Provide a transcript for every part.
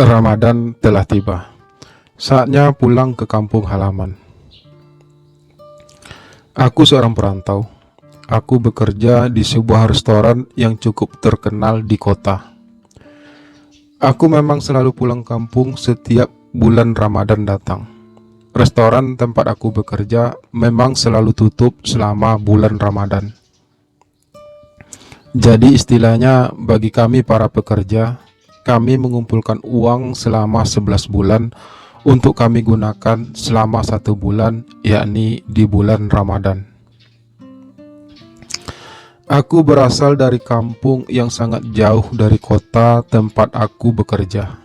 Ramadan telah tiba. Saatnya pulang ke kampung halaman. Aku seorang perantau. Aku bekerja di sebuah restoran yang cukup terkenal di kota. Aku memang selalu pulang kampung setiap bulan Ramadan datang. Restoran tempat aku bekerja memang selalu tutup selama bulan Ramadan. Jadi istilahnya bagi kami para pekerja, kami mengumpulkan uang selama 11 bulan untuk kami gunakan selama 1 bulan, yakni di bulan Ramadan. Aku berasal dari kampung yang sangat jauh dari kota tempat aku bekerja.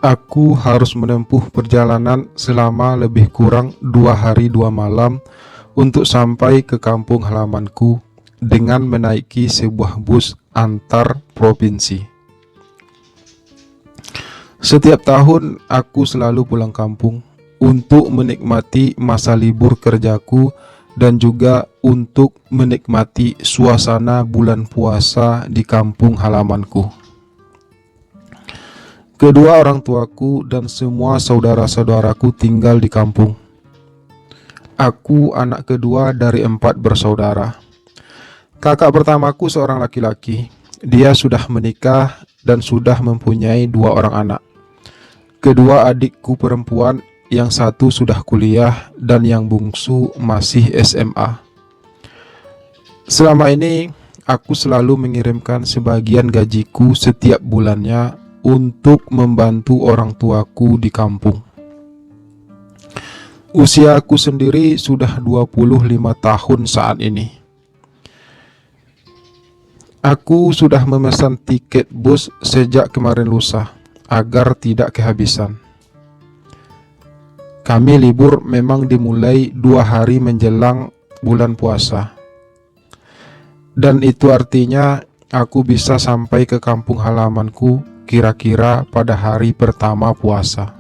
Aku harus menempuh perjalanan selama lebih kurang 2 hari 2 malam untuk sampai ke kampung halamanku dengan menaiki sebuah bus antar provinsi. Setiap tahun aku selalu pulang kampung untuk menikmati masa libur kerjaku dan juga untuk menikmati suasana bulan puasa di kampung halamanku. Kedua orang tuaku dan semua saudara-saudaraku tinggal di kampung. Aku anak kedua dari 4 bersaudara. Kakak pertamaku seorang laki-laki. Dia sudah menikah dan sudah mempunyai 2 orang anak. Kedua adikku perempuan, yang satu sudah kuliah dan yang bungsu masih SMA. Selama ini aku selalu mengirimkan sebagian gajiku setiap bulannya untuk membantu orang tuaku di kampung. Usiaku sendiri sudah 25 tahun saat ini. Aku sudah memesan tiket bus sejak kemarin lusa agar tidak kehabisan. Kami libur memang dimulai 2 hari menjelang bulan puasa. Dan itu artinya aku bisa sampai ke kampung halamanku kira-kira pada hari pertama puasa.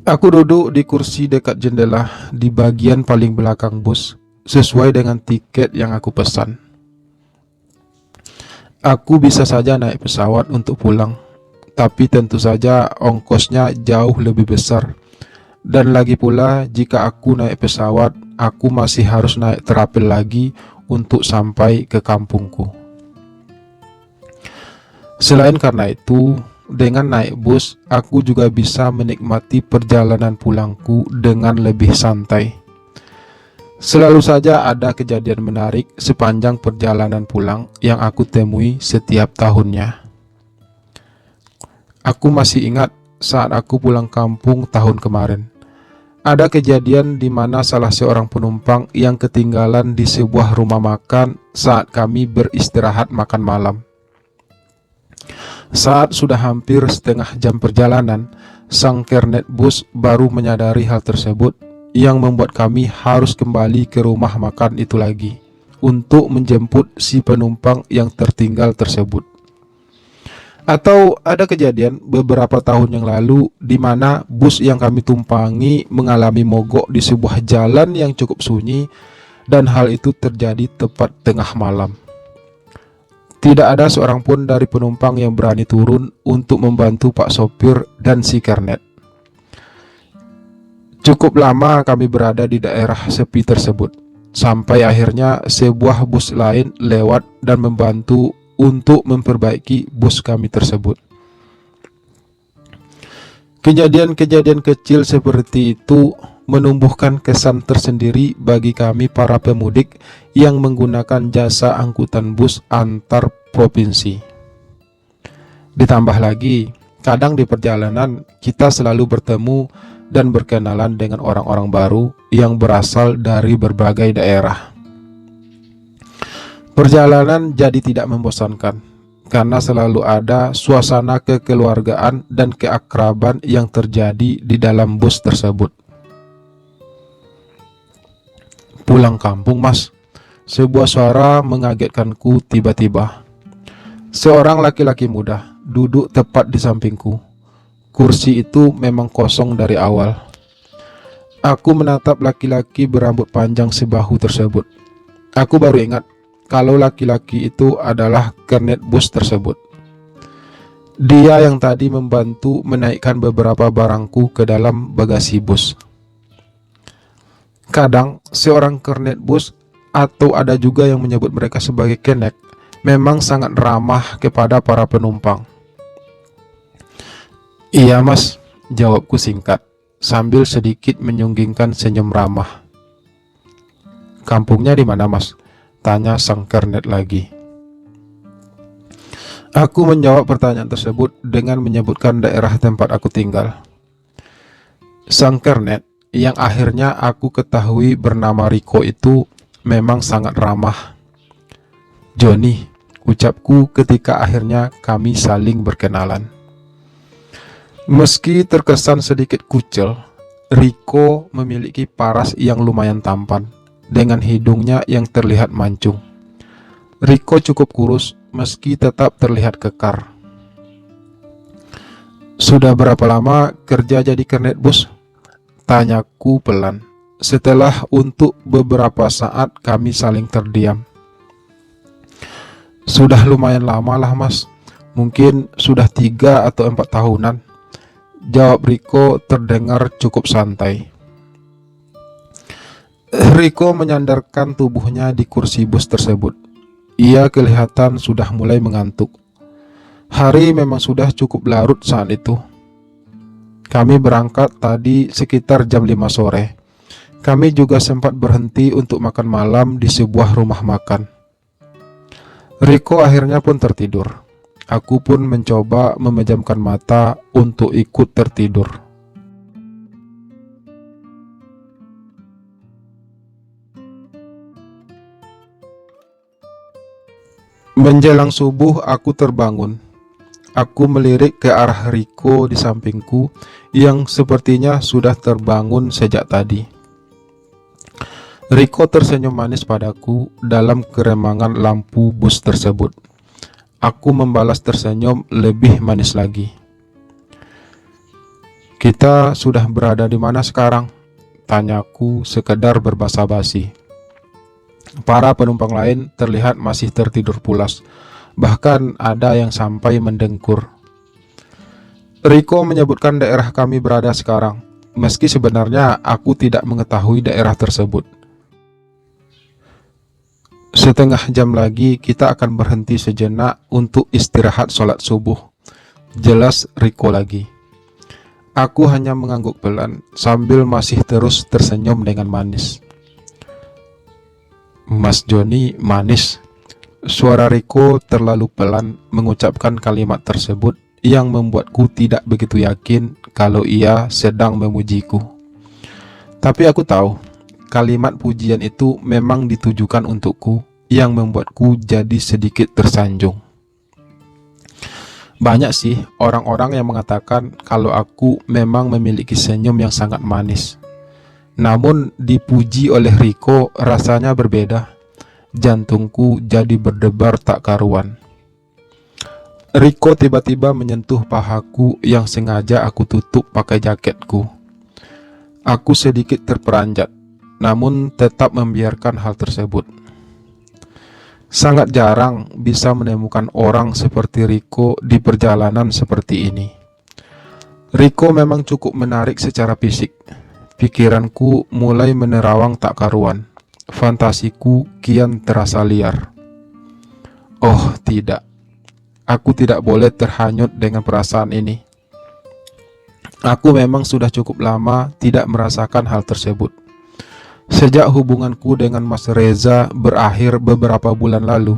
Aku duduk di kursi dekat jendela di bagian paling belakang bus sesuai dengan tiket yang aku pesan. Aku bisa saja naik pesawat untuk pulang, tapi tentu saja ongkosnya jauh lebih besar. Dan lagi pula jika aku naik pesawat, aku masih harus naik terapel lagi untuk sampai ke kampungku. Selain karena itu, dengan naik bus, aku juga bisa menikmati perjalanan pulangku dengan lebih santai. Selalu saja ada kejadian menarik sepanjang perjalanan pulang yang aku temui setiap tahunnya. Aku masih ingat saat aku pulang kampung tahun kemarin. Ada kejadian di mana salah seorang penumpang yang ketinggalan di sebuah rumah makan saat kami beristirahat makan malam. Saat sudah hampir setengah jam perjalanan, sang kernet bus baru menyadari hal tersebut, yang membuat kami harus kembali ke rumah makan itu lagi untuk menjemput si penumpang yang tertinggal tersebut. Atau ada kejadian beberapa tahun yang lalu di mana bus yang kami tumpangi mengalami mogok di sebuah jalan yang cukup sunyi, dan hal itu terjadi tepat tengah malam. Tidak ada seorang pun dari penumpang yang berani turun untuk membantu Pak sopir dan si kernet. Cukup lama kami berada di daerah sepi tersebut, sampai akhirnya sebuah bus lain lewat dan membantu untuk memperbaiki bus kami tersebut. Kejadian-kejadian kecil seperti itu menumbuhkan kesan tersendiri bagi kami para pemudik yang menggunakan jasa angkutan bus antar provinsi. Ditambah lagi, kadang di perjalanan kita selalu bertemu dan berkenalan dengan orang-orang baru yang berasal dari berbagai daerah. Perjalanan jadi tidak membosankan karena selalu ada suasana kekeluargaan dan keakraban yang terjadi di dalam bus tersebut. Pulang kampung, Mas. Sebuah suara mengagetkanku tiba-tiba. Seorang laki-laki muda duduk tepat di sampingku. Kursi itu memang kosong dari awal. Aku menatap laki-laki berambut panjang sebahu tersebut. Aku baru ingat kalau laki-laki itu adalah kernet bus tersebut. Dia yang tadi membantu menaikkan beberapa barangku ke dalam bagasi bus. Kadang seorang kernet bus, atau ada juga yang menyebut mereka sebagai kenek, memang sangat ramah kepada para penumpang. Iya mas, jawabku singkat, sambil sedikit menyunggingkan senyum ramah. Kampungnya di mana mas? Tanya sang kernet lagi. Aku menjawab pertanyaan tersebut dengan menyebutkan daerah tempat aku tinggal. Sang kernet, yang akhirnya aku ketahui bernama Riko, itu memang sangat ramah. Johnny, ucapku ketika akhirnya kami saling berkenalan. Meski terkesan sedikit kucel, Riko memiliki paras yang lumayan tampan, dengan hidungnya yang terlihat mancung. Riko cukup kurus, meski tetap terlihat kekar. Sudah berapa lama kerja jadi kernet bus? Tanyaku pelan, setelah untuk beberapa saat kami saling terdiam. Sudah lumayan lama lah mas, mungkin sudah 3 atau 4 tahunan, jawab Riko terdengar cukup santai. Riko menyandarkan tubuhnya di kursi bus tersebut. Ia kelihatan sudah mulai mengantuk. Hari memang sudah cukup larut saat itu. Kami berangkat tadi sekitar jam 5 sore. Kami juga sempat berhenti untuk makan malam di sebuah rumah makan. Riko akhirnya pun tertidur. Aku pun mencoba memejamkan mata untuk ikut tertidur. Menjelang subuh aku terbangun. Aku melirik ke arah Riko di sampingku yang sepertinya sudah terbangun sejak tadi. Riko tersenyum manis padaku dalam keremangan lampu bus tersebut. Aku membalas tersenyum lebih manis lagi. Kita sudah berada di mana sekarang? Tanyaku sekedar berbasa-basi. Para penumpang lain terlihat masih tertidur pulas, bahkan ada yang sampai mendengkur. Riko menyebutkan daerah kami berada sekarang, meski sebenarnya aku tidak mengetahui daerah tersebut. Setengah jam lagi kita akan berhenti sejenak untuk istirahat sholat subuh, jelas Riko lagi. Aku hanya mengangguk pelan sambil masih terus tersenyum dengan manis. Mas Johnny manis. Suara Riko terlalu pelan mengucapkan kalimat tersebut yang membuatku tidak begitu yakin kalau ia sedang memujiku. Tapi aku tahu, kalimat pujian itu memang ditujukan untukku, yang membuatku jadi sedikit tersanjung. Banyak sih orang-orang yang mengatakan kalau aku memang memiliki senyum yang sangat manis. Namun dipuji oleh Riko rasanya berbeda. Jantungku jadi berdebar tak karuan. Riko tiba-tiba menyentuh pahaku yang sengaja aku tutup pakai jaketku. Aku sedikit terperanjat, namun tetap membiarkan hal tersebut. Sangat jarang bisa menemukan orang seperti Riko di perjalanan seperti ini. Riko memang cukup menarik secara fisik. Pikiranku mulai menerawang tak karuan. Fantasiku kian terasa liar. Oh tidak, aku tidak boleh terhanyut dengan perasaan ini. Aku memang sudah cukup lama tidak merasakan hal tersebut. Sejak hubunganku dengan Mas Reza berakhir beberapa bulan lalu,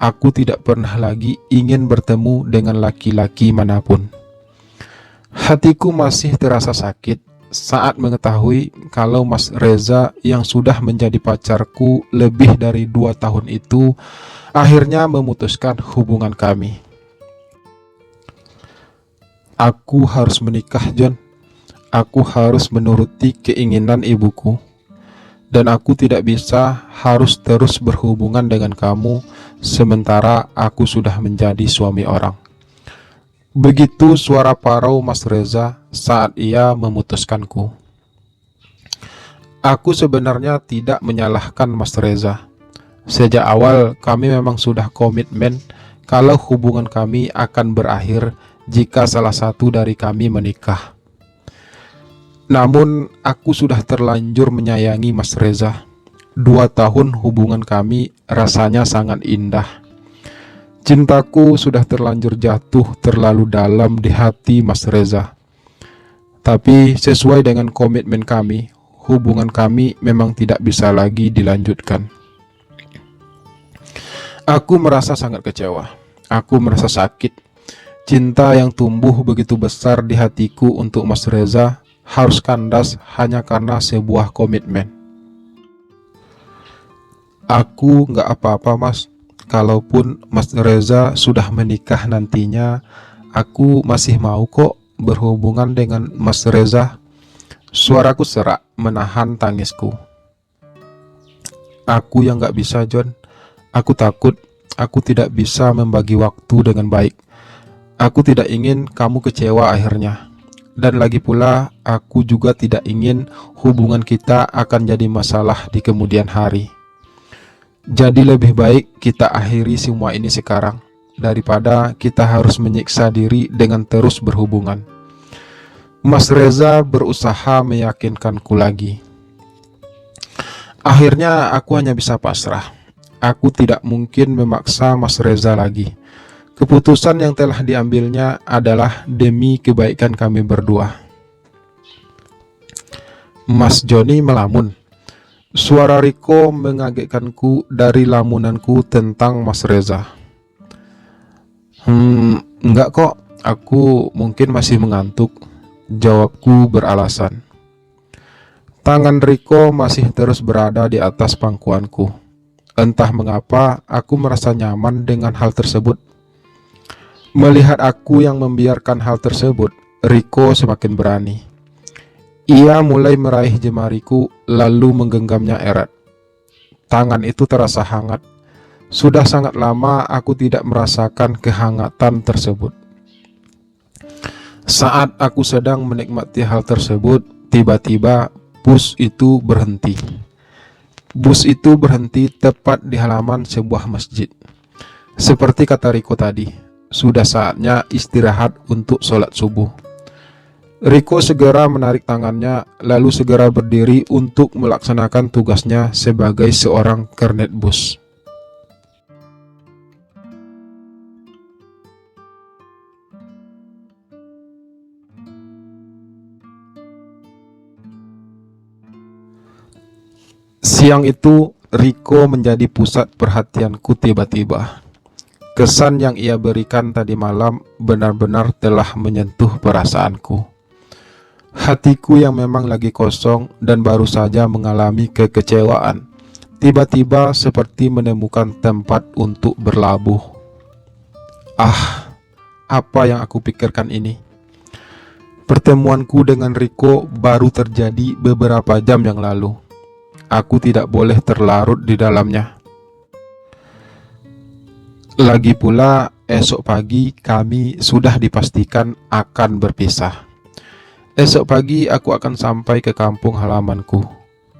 aku tidak pernah lagi ingin bertemu dengan laki-laki manapun. Hatiku masih terasa sakit saat mengetahui kalau Mas Reza yang sudah menjadi pacarku lebih dari 2 tahun itu akhirnya memutuskan hubungan kami. Aku harus menikah, John. Aku harus menuruti keinginan ibuku. Dan aku tidak bisa harus terus berhubungan dengan kamu sementara aku sudah menjadi suami orang. Begitu suara parau Mas Reza saat ia memutuskanku. Aku sebenarnya tidak menyalahkan Mas Reza. Sejak awal kami memang sudah komitmen kalau hubungan kami akan berakhir jika salah satu dari kami menikah. Namun aku sudah terlanjur menyayangi Mas Reza. 2 tahun hubungan kami rasanya sangat indah. Cintaku sudah terlanjur jatuh terlalu dalam di hati Mas Reza. Tapi sesuai dengan komitmen kami, hubungan kami memang tidak bisa lagi dilanjutkan. Aku merasa sangat kecewa. Aku merasa sakit. Cinta yang tumbuh begitu besar di hatiku untuk Mas Reza harus kandas hanya karena sebuah komitmen. Aku nggak apa-apa, Mas. Kalaupun Mas Reza sudah menikah nantinya, aku masih mau kok berhubungan dengan Mas Reza. Suaraku serak menahan tangisku. Aku yang nggak bisa, John. Aku takut aku tidak bisa membagi waktu dengan baik. Aku tidak ingin kamu kecewa akhirnya. Dan lagi pula, aku juga tidak ingin hubungan kita akan jadi masalah di kemudian hari. Jadi lebih baik kita akhiri semua ini sekarang, daripada kita harus menyiksa diri dengan terus berhubungan. Mas Reza berusaha meyakinkanku lagi. Akhirnya aku hanya bisa pasrah. Aku tidak mungkin memaksa Mas Reza lagi. Keputusan yang telah diambilnya adalah demi kebaikan kami berdua. Mas Joni melamun. Suara Riko mengagetkanku dari lamunanku tentang Mas Reza. Enggak kok, aku mungkin masih mengantuk, jawabku beralasan. Tangan Riko masih terus berada di atas pangkuanku. Entah mengapa aku merasa nyaman dengan hal tersebut. Melihat aku yang membiarkan hal tersebut, Riko semakin berani. Ia mulai meraih jemariku lalu menggenggamnya erat. Tangan itu terasa hangat. Sudah sangat lama aku tidak merasakan kehangatan tersebut. Saat aku sedang menikmati hal tersebut, tiba-tiba bus itu berhenti. Bus itu berhenti tepat di halaman sebuah masjid. Seperti kata Riko tadi, sudah saatnya istirahat untuk sholat subuh. Riko segera menarik tangannya, lalu segera berdiri untuk melaksanakan tugasnya sebagai seorang kernet bus. Siang itu, Riko menjadi pusat perhatianku tiba-tiba. Kesan yang ia berikan tadi malam benar-benar telah menyentuh perasaanku. Hatiku yang memang lagi kosong dan baru saja mengalami kekecewaan, tiba-tiba seperti menemukan tempat untuk berlabuh. Apa yang aku pikirkan ini? Pertemuanku dengan Riko baru terjadi beberapa jam yang lalu. Aku tidak boleh terlarut di dalamnya. Lagi pula, esok pagi kami sudah dipastikan akan berpisah. Esok pagi aku akan sampai ke kampung halamanku,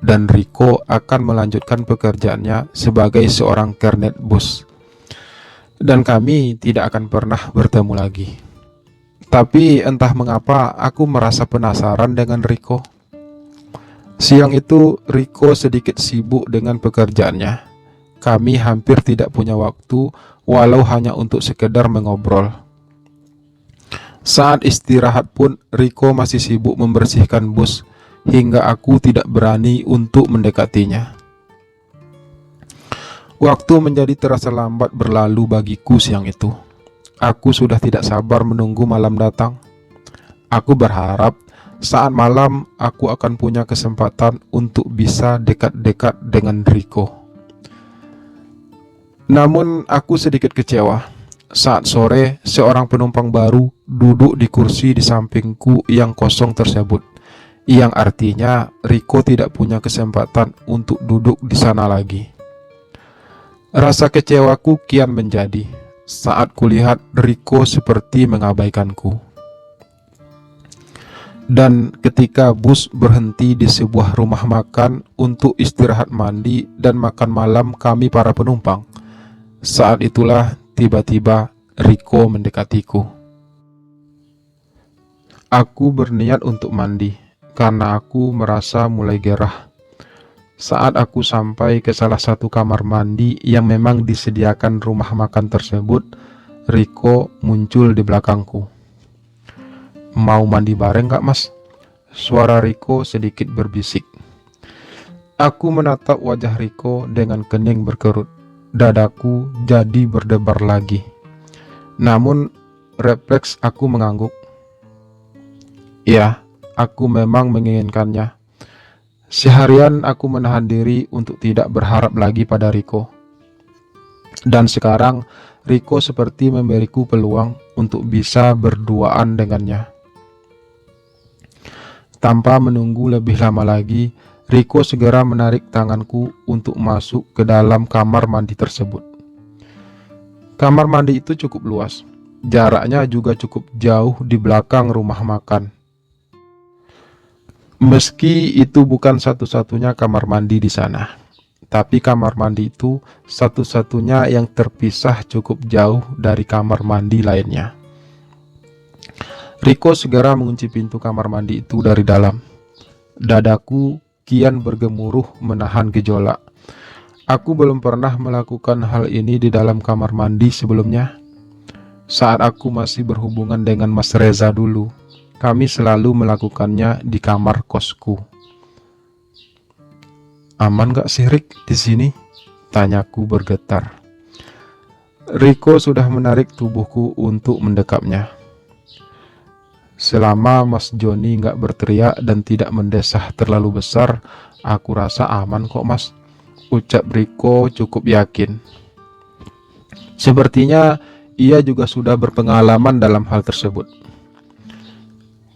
dan Riko akan melanjutkan pekerjaannya sebagai seorang kernet bus. Dan kami tidak akan pernah bertemu lagi. Tapi entah mengapa aku merasa penasaran dengan Riko. Siang itu Riko sedikit sibuk dengan pekerjaannya. Kami hampir tidak punya waktu, walau hanya untuk sekedar mengobrol. Saat istirahat pun Riko masih sibuk membersihkan bus, hingga aku tidak berani untuk mendekatinya. Waktu menjadi terasa lambat berlalu bagiku siang itu. Aku sudah tidak sabar menunggu malam datang. Aku berharap saat malam aku akan punya kesempatan untuk bisa dekat-dekat dengan Riko. Namun aku sedikit kecewa. Saat sore, seorang penumpang baru duduk di kursi di sampingku yang kosong tersebut, yang artinya Riko tidak punya kesempatan untuk duduk di sana lagi. Rasa kecewaku kian menjadi saat kulihat Riko seperti mengabaikanku. Dan ketika bus berhenti di sebuah rumah makan untuk istirahat mandi dan makan malam kami para penumpang, saat itulah tiba-tiba Riko mendekatiku. Aku berniat untuk mandi karena aku merasa mulai gerah. Saat aku sampai ke salah satu kamar mandi yang memang disediakan rumah makan tersebut, Riko muncul di belakangku. "Mau mandi bareng gak, Mas?" Suara Riko sedikit berbisik. Aku menatap wajah Riko dengan kening berkerut. Dadaku jadi berdebar lagi. Namun refleks aku mengangguk. Ya, aku memang menginginkannya. Seharian aku menahan diri untuk tidak berharap lagi pada Riko. Dan sekarang Riko seperti memberiku peluang untuk bisa berduaan dengannya. Tanpa menunggu lebih lama lagi, Riko segera menarik tanganku untuk masuk ke dalam kamar mandi tersebut. Kamar mandi itu cukup luas, jaraknya juga cukup jauh di belakang rumah makan. Meski itu bukan satu-satunya kamar mandi di sana, tapi kamar mandi itu satu-satunya yang terpisah cukup jauh dari kamar mandi lainnya. Riko segera mengunci pintu kamar mandi itu dari dalam. Dadaku kian bergemuruh menahan gejolak. Aku belum pernah melakukan hal ini di dalam kamar mandi sebelumnya. Saat aku masih berhubungan dengan Mas Reza dulu, kami selalu melakukannya di kamar kosku. "Aman gak sih Rik di sini?" tanyaku bergetar. Riko sudah menarik tubuhku untuk mendekapnya. "Selama Mas Joni nggak berteriak dan tidak mendesah terlalu besar, aku rasa aman kok, Mas," ucap Riko cukup yakin. Sepertinya ia juga sudah berpengalaman dalam hal tersebut.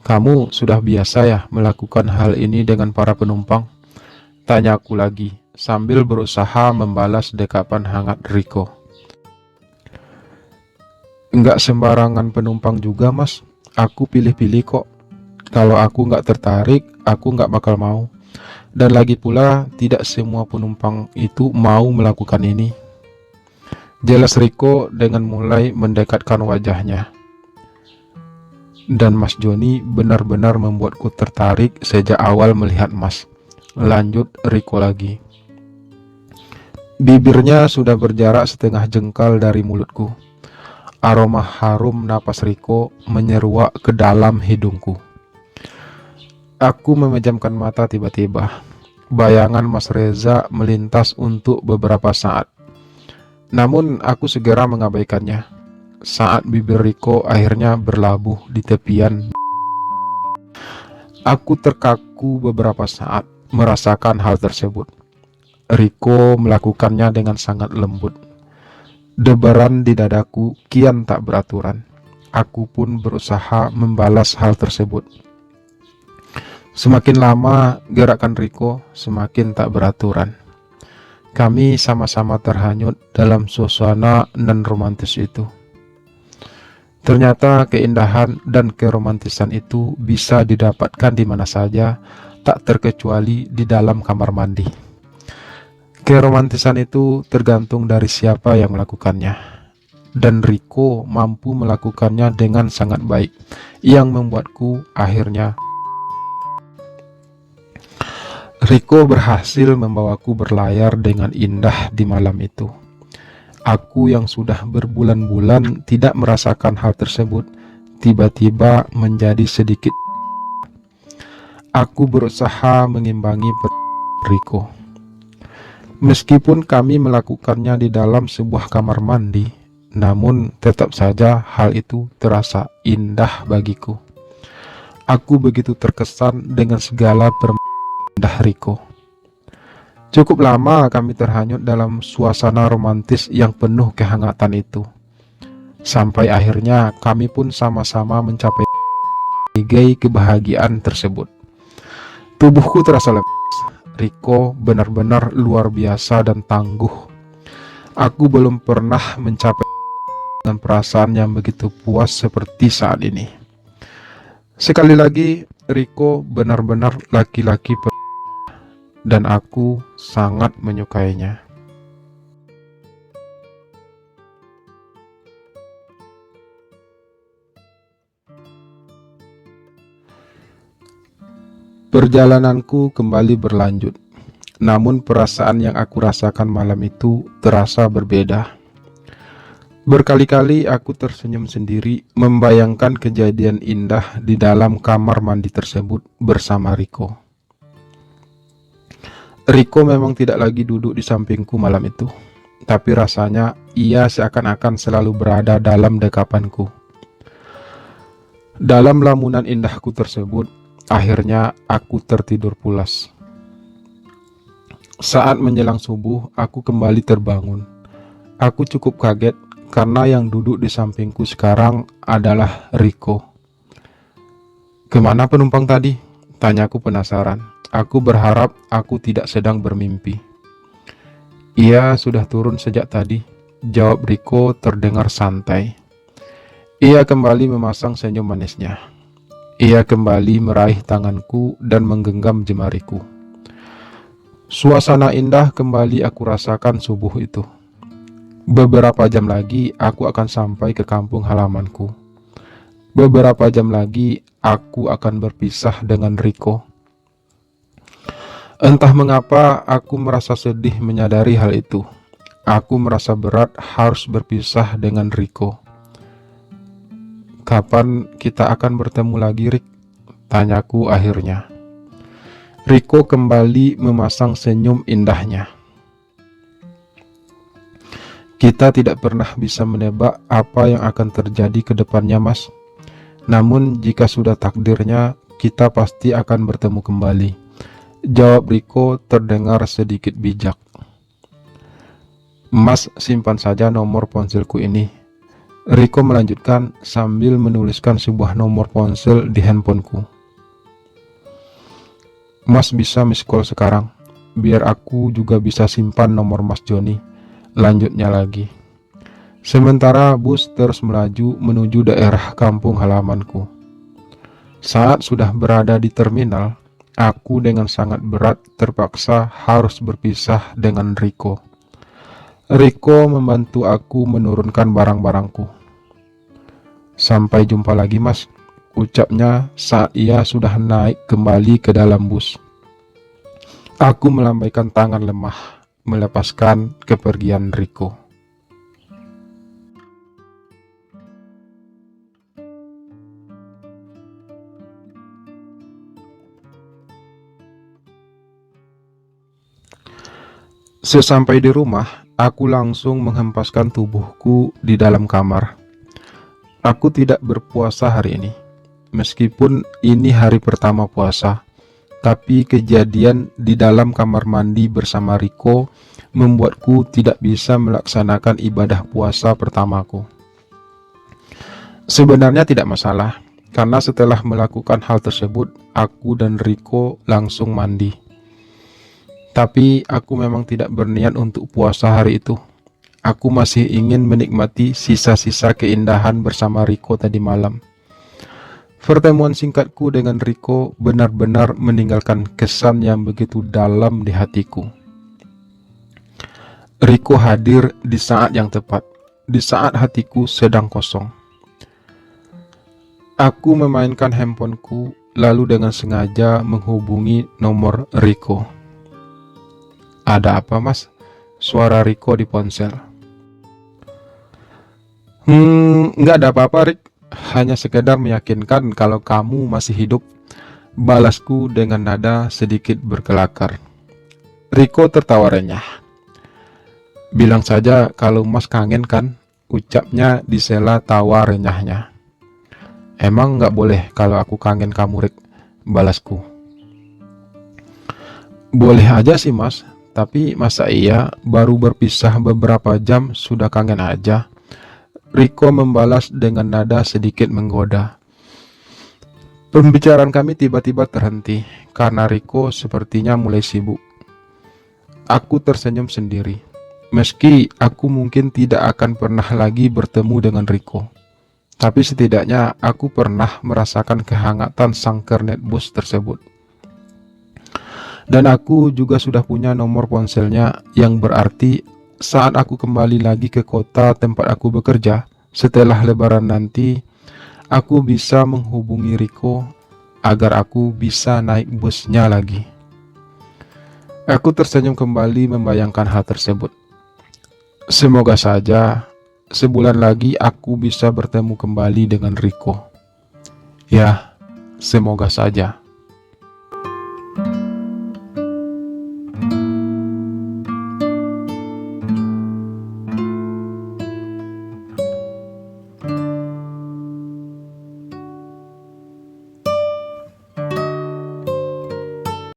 "Kamu sudah biasa ya melakukan hal ini dengan para penumpang?" tanyaku lagi sambil berusaha membalas dekapan hangat Riko. "Nggak sembarangan penumpang juga, Mas. Aku pilih-pilih kok. Kalau aku nggak tertarik, aku nggak bakal mau. Dan lagi pula, tidak semua penumpang itu mau melakukan ini," jelas Riko dengan mulai mendekatkan wajahnya. "Dan Mas Joni benar-benar membuatku tertarik sejak awal melihat Mas," lanjut Riko lagi. Bibirnya sudah berjarak setengah jengkal dari mulutku. Aroma harum napas Riko menyeruak ke dalam hidungku. Aku memejamkan mata tiba-tiba. Bayangan Mas Reza melintas untuk beberapa saat. Namun aku segera mengabaikannya saat bibir Riko akhirnya berlabuh di tepian. Aku terkaku beberapa saat merasakan hal tersebut. Riko melakukannya dengan sangat lembut. Debaran di dadaku kian tak beraturan. Aku pun berusaha membalas hal tersebut. Semakin lama gerakan Riko semakin tak beraturan. Kami sama-sama terhanyut dalam suasana nan romantis itu. Ternyata keindahan dan keromantisan itu bisa didapatkan di mana saja, tak terkecuali di dalam kamar mandi. Keromantisan itu tergantung dari siapa yang melakukannya. Dan Riko mampu melakukannya dengan sangat baik, yang membuatku akhirnya. Riko berhasil membawaku berlayar dengan indah di malam itu. Aku yang sudah berbulan-bulan tidak merasakan hal tersebut, tiba-tiba menjadi sedikit. Aku berusaha mengimbangi Riko. Meskipun kami melakukannya di dalam sebuah kamar mandi, namun tetap saja hal itu terasa indah bagiku. Aku begitu terkesan dengan segala indah Riko. Cukup lama kami terhanyut dalam suasana romantis yang penuh kehangatan itu. Sampai akhirnya kami pun sama-sama mencapai kebahagiaan tersebut. Tubuhku terasa lepas. Riko benar-benar luar biasa dan tangguh. Aku belum pernah mencapai dengan perasaan yang begitu puas seperti saat ini. Sekali lagi, Riko benar-benar laki-laki dan aku sangat menyukainya. Perjalananku kembali berlanjut, namun perasaan yang aku rasakan malam itu terasa berbeda. Berkali-kali aku tersenyum sendiri membayangkan kejadian indah di dalam kamar mandi tersebut bersama Riko. Riko memang tidak lagi duduk di sampingku malam itu, tapi rasanya ia seakan-akan selalu berada dalam dekapanku. Dalam lamunan indahku tersebut, akhirnya aku tertidur pulas. Saat menjelang subuh, aku kembali terbangun. Aku cukup kaget karena yang duduk di sampingku sekarang adalah Riko. "Kemana penumpang tadi?" tanyaku penasaran. Aku berharap aku tidak sedang bermimpi. "Ia sudah turun sejak tadi," jawab Riko terdengar santai. Ia kembali memasang senyum manisnya. Ia kembali meraih tanganku dan menggenggam jemariku. Suasana indah kembali aku rasakan subuh itu. Beberapa jam lagi aku akan sampai ke kampung halamanku. Beberapa jam lagi aku akan berpisah dengan Riko. Entah mengapa aku merasa sedih menyadari hal itu. Aku merasa berat harus berpisah dengan Riko. "Kapan kita akan bertemu lagi, Rik?" tanyaku akhirnya. Riko kembali memasang senyum indahnya. "Kita tidak pernah bisa menebak apa yang akan terjadi ke depannya, Mas. Namun jika sudah takdirnya, kita pasti akan bertemu kembali," jawab Riko terdengar sedikit bijak. "Mas simpan saja nomor ponselku ini," Riko melanjutkan sambil menuliskan sebuah nomor ponsel di handphoneku. "Mas bisa miss call sekarang, biar aku juga bisa simpan nomor Mas Joni," lanjutnya lagi. Sementara bus terus melaju menuju daerah kampung halamanku. Saat sudah berada di terminal, aku dengan sangat berat terpaksa harus berpisah dengan Riko. Riko membantu aku menurunkan barang-barangku. "Sampai jumpa lagi, Mas," ucapnya saat ia sudah naik kembali ke dalam bus. Aku melambaikan tangan lemah, melepaskan kepergian Riko. Sesampai di rumah, aku langsung menghempaskan tubuhku di dalam kamar. Aku tidak berpuasa hari ini. Meskipun ini hari pertama puasa, tapi kejadian di dalam kamar mandi bersama Riko membuatku tidak bisa melaksanakan ibadah puasa pertamaku. Sebenarnya tidak masalah, karena setelah melakukan hal tersebut, aku dan Riko langsung mandi. Tapi aku memang tidak berniat untuk puasa hari itu. Aku masih ingin menikmati sisa-sisa keindahan bersama Riko tadi malam. Pertemuan singkatku dengan Riko benar-benar meninggalkan kesan yang begitu dalam di hatiku. Riko hadir di saat yang tepat, di saat hatiku sedang kosong. Aku memainkan handphoneku, lalu dengan sengaja menghubungi nomor Riko. "Ada apa, Mas?" suara Riko di ponsel. Nggak ada apa-apa, Rik. Hanya sekedar meyakinkan kalau kamu masih hidup," balasku dengan nada sedikit berkelakar. Riko tertawa renyah. "Bilang saja kalau Mas kangen kan," ucapnya di sela tawa renyahnya. "Emang nggak boleh kalau aku kangen kamu, Rik?" balasku. "Boleh aja sih, Mas. Tapi masa iya baru berpisah beberapa jam sudah kangen aja?" Riko membalas dengan nada sedikit menggoda. Pembicaraan kami tiba-tiba terhenti karena Riko sepertinya mulai sibuk. Aku tersenyum sendiri. Meski aku mungkin tidak akan pernah lagi bertemu dengan Riko, Tapi setidaknya aku pernah merasakan kehangatan sang kernet bus tersebut. Dan aku juga sudah punya nomor ponselnya, yang berarti saat aku kembali lagi ke kota tempat aku bekerja setelah lebaran nanti, aku bisa menghubungi Riko agar aku bisa naik busnya lagi. Aku tersenyum kembali membayangkan hal tersebut. Semoga saja sebulan lagi aku bisa bertemu kembali dengan Riko. Ya, semoga saja.